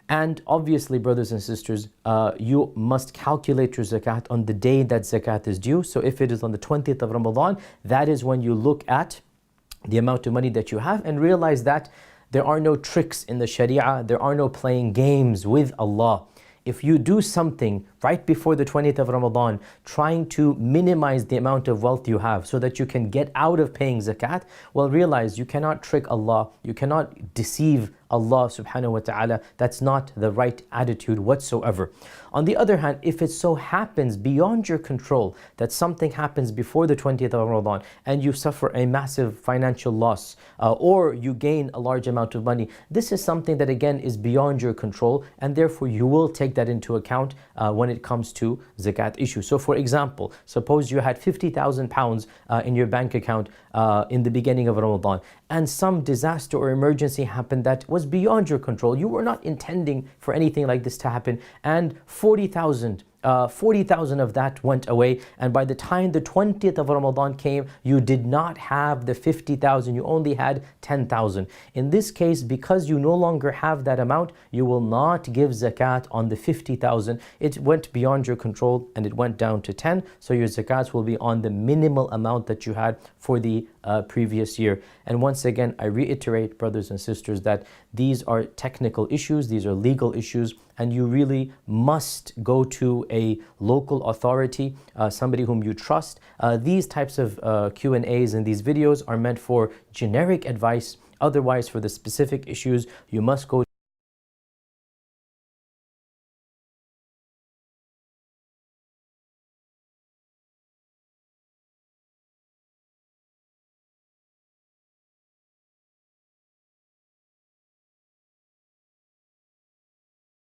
And obviously, brothers and sisters, you must calculate your zakat on the day that zakat is due. So if it is on the 20th of Ramadan, that is when you look at the amount of money that you have and realize that there are no tricks in the Sharia, there are no playing games with Allah. If you do something right before the 20th of Ramadan, trying to minimize the amount of wealth you have so that you can get out of paying zakat, well, realize you cannot trick Allah, you cannot deceive Allah subhanahu wa ta'ala. That's not the right attitude whatsoever. On the other hand, if it so happens beyond your control that something happens before the 20th of Ramadan and you suffer a massive financial loss or you gain a large amount of money, this is something that again is beyond your control, and therefore you will take that into account when it comes to zakat issue. So for example, suppose you had 50,000 pounds in your bank account in the beginning of Ramadan, and some disaster or emergency happened that was beyond your control. You were not intending for anything like this to happen, and 40,000 of that went away, and by the time the 20th of Ramadan came, you did not have the 50,000, you only had 10,000. In this case, because you no longer have that amount, you will not give zakat on the 50,000. It went beyond your control and it went down to 10, so your zakat will be on the minimal amount that you had for the previous year. And once again, I reiterate, brothers and sisters, that these are technical issues, these are legal issues, and you really must go to a local authority, somebody whom you trust. These types of Q&As and these videos are meant for generic advice. Otherwise, for the specific issues, you must go